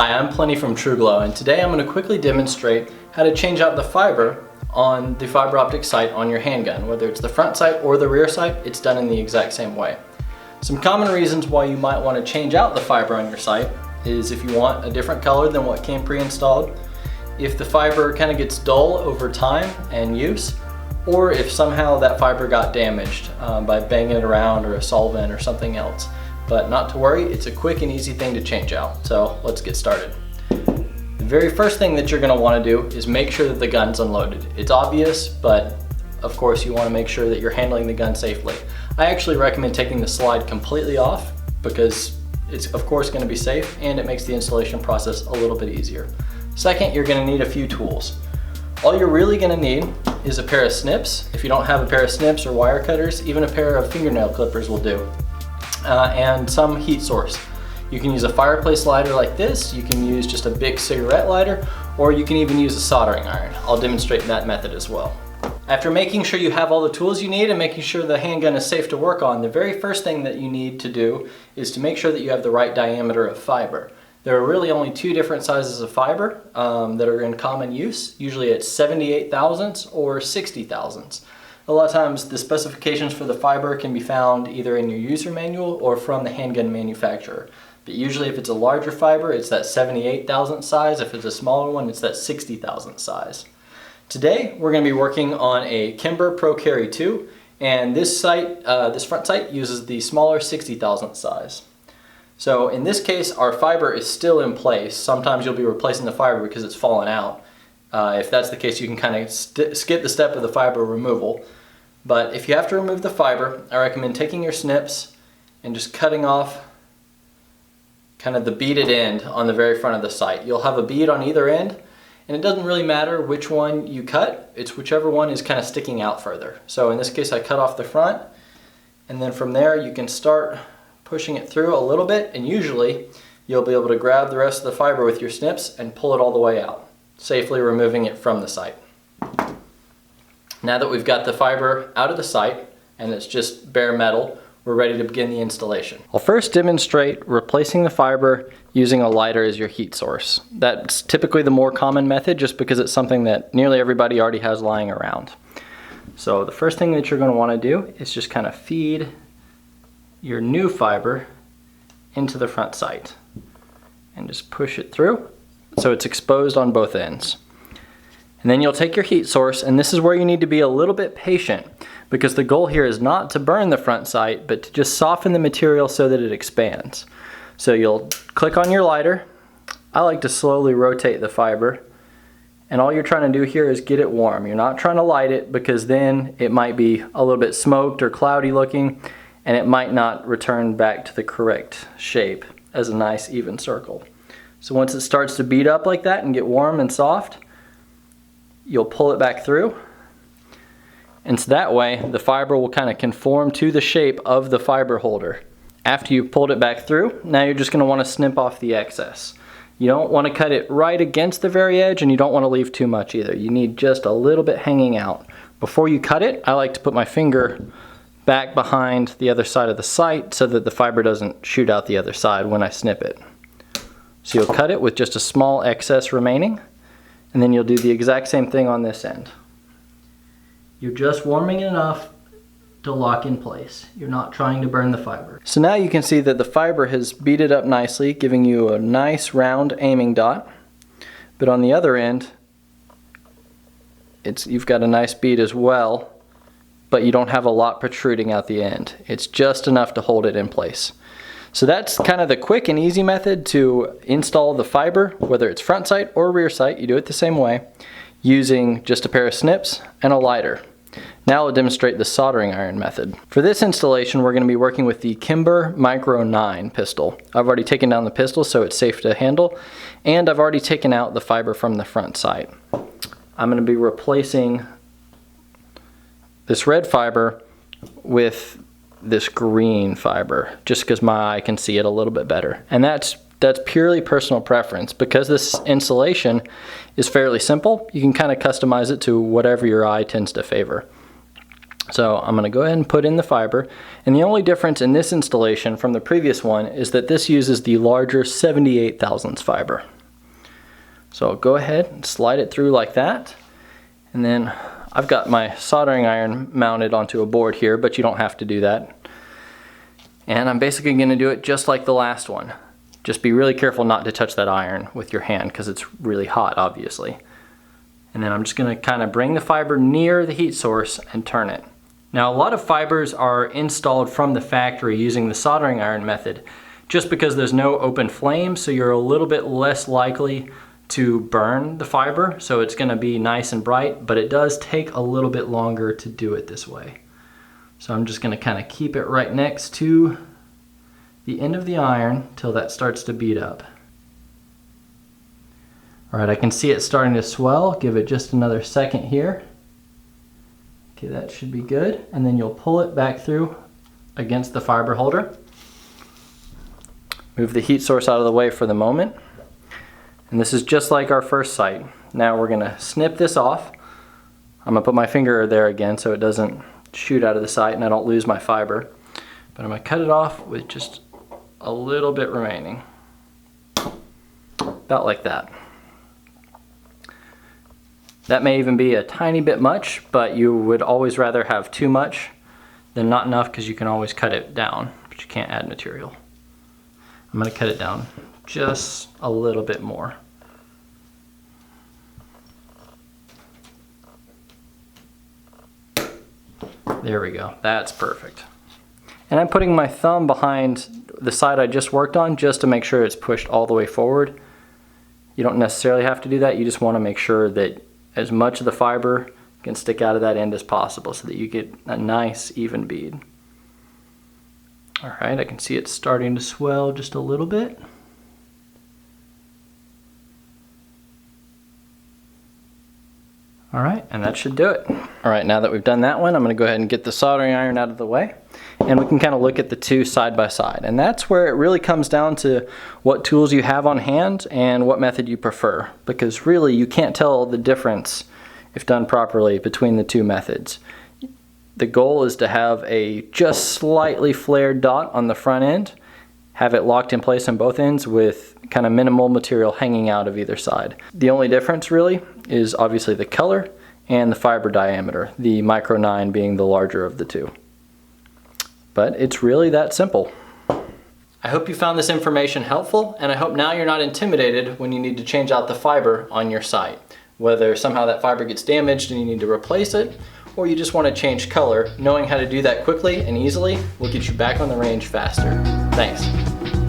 Hi, I'm Plenty from TrueGlow, and today I'm going to quickly demonstrate how to change out the fiber on the fiber optic sight on your handgun. Whether it's the front sight or the rear sight, it's done in the exact same way. Some common reasons why you might want to change out the fiber on your sight is if you want a different color than what came pre-installed, if the fiber kind of gets dull over time and use, or if somehow that fiber got damaged by banging it around or a solvent or something else. But not to worry, it's a quick and easy thing to change out. So let's get started. The very first thing that you're going to want to do is make sure that the gun's unloaded. It's obvious, but of course you want to make sure that you're handling the gun safely. I actually recommend taking the slide completely off because it's of course going to be safe and it makes the installation process a little bit easier. Second, you're going to need a few tools. All you're really going to need is a pair of snips. If you don't have a pair of snips or wire cutters, even a pair of fingernail clippers will do. And some heat source. You can use a fireplace lighter like this, you can use just a big cigarette lighter, or you can even use a soldering iron. I'll demonstrate that method as well. After making sure you have all the tools you need and making sure the handgun is safe to work on, the very first thing that you need to do is to make sure that you have the right diameter of fiber. There are really only two different sizes of fiber that are in common use. Usually it's 78 thousandths or 60 thousandths. A lot of times the specifications for the fiber can be found either in your user manual or from the handgun manufacturer. But usually if it's a larger fiber, it's that 78 thousandth size. If it's a smaller one, it's that 60 thousandth size. Today we're going to be working on a Kimber Pro Carry 2, and this front sight uses the smaller 60 thousandth size. So in this case our fiber is still in place. Sometimes you'll be replacing the fiber because it's fallen out. If that's the case, you can kind of skip the step of the fiber removal. But if you have to remove the fiber, I recommend taking your snips and just cutting off kind of the beaded end on the very front of the sight. You'll have a bead on either end, and it doesn't really matter which one you cut, it's whichever one is kind of sticking out further. So in this case I cut off the front, and then from there you can start pushing it through a little bit, and usually you'll be able to grab the rest of the fiber with your snips and pull it all the way out, safely removing it from the sight. Now that we've got the fiber out of the sight and it's just bare metal, we're ready to begin the installation. I'll first demonstrate replacing the fiber using a lighter as your heat source. That's typically the more common method just because it's something that nearly everybody already has lying around. So the first thing that you're going to want to do is just kind of feed your new fiber into the front sight and just push it through so it's exposed on both ends. And then you'll take your heat source, and this is where you need to be a little bit patient because the goal here is not to burn the front sight, but to just soften the material so that it expands. So you'll click on your lighter. I like to slowly rotate the fiber, and all you're trying to do here is get it warm. You're not trying to light it because then it might be a little bit smoked or cloudy looking, and it might not return back to the correct shape as a nice even circle. So once it starts to bead up like that and get warm and soft, you'll pull it back through. And so that way the fiber will kind of conform to the shape of the fiber holder. After you've pulled it back through, now you're just going to want to snip off the excess. You don't want to cut it right against the very edge, and you don't want to leave too much either. You need just a little bit hanging out. Before you cut it, I like to put my finger back behind the other side of the sight so that the fiber doesn't shoot out the other side when I snip it. So you'll cut it with just a small excess remaining, and then you'll do the exact same thing on this end. You're just warming it enough to lock in place. You're not trying to burn the fiber. So now you can see that the fiber has beaded up nicely, giving you a nice round aiming dot. But on the other end, you've got a nice bead as well, but you don't have a lot protruding out the end. It's just enough to hold it in place. So that's kind of the quick and easy method to install the fiber, whether it's front sight or rear sight. You do it the same way, using just a pair of snips and a lighter. Now I'll demonstrate the soldering iron method. For this installation, we're going to be working with the Kimber Micro 9 pistol. I've already taken down the pistol so it's safe to handle, and I've already taken out the fiber from the front sight. I'm going to be replacing this red fiber with this green fiber just because my eye can see it a little bit better, and that's purely personal preference. Because this installation is fairly simple, you can kind of customize it to whatever your eye tends to favor. So I'm going to go ahead and put in the fiber, and the only difference in this installation from the previous one is that this uses the larger 78 thousandths fiber. So I'll go ahead and slide it through like that, and then I've got my soldering iron mounted onto a board here, but you don't have to do that. And I'm basically going to do it just like the last one. Just be really careful not to touch that iron with your hand because it's really hot, obviously. And then I'm just going to kind of bring the fiber near the heat source and turn it. Now, a lot of fibers are installed from the factory using the soldering iron method just because there's no open flame, so you're a little bit less likely to burn the fiber. So it's going to be nice and bright, but it does take a little bit longer to do it this way. So I'm just going to kind of keep it right next to the end of the iron till that starts to bead up. All right, I can see it starting to swell. Give it just another second here. Okay, that should be good. And then you'll pull it back through against the fiber holder. Move the heat source out of the way for the moment. And this is just like our first sight. Now we're gonna snip this off. I'm gonna put my finger there again so it doesn't shoot out of the sight and I don't lose my fiber. But I'm gonna cut it off with just a little bit remaining. About like that. That may even be a tiny bit much, but you would always rather have too much than not enough because you can always cut it down, but you can't add material. I'm going to cut it down just a little bit more. There we go, that's perfect. And I'm putting my thumb behind the side I just worked on just to make sure it's pushed all the way forward. You don't necessarily have to do that, you just want to make sure that as much of the fiber can stick out of that end as possible so that you get a nice even bead. All right, I can see it starting to swell just a little bit. All right, and that should do it. All right, now that we've done that one, I'm gonna go ahead and get the soldering iron out of the way, and we can kind of look at the two side by side. And that's where it really comes down to what tools you have on hand and what method you prefer, because really you can't tell the difference, if done properly, between the two methods. The goal is to have a just slightly flared dot on the front end, have it locked in place on both ends with kind of minimal material hanging out of either side. The only difference really is obviously the color and the fiber diameter, the micro 9 being the larger of the two. But it's really that simple. I hope you found this information helpful, and I hope now you're not intimidated when you need to change out the fiber on your site. Whether somehow that fiber gets damaged and you need to replace it, or you just want to change color, knowing how to do that quickly and easily will get you back on the range faster. Thanks.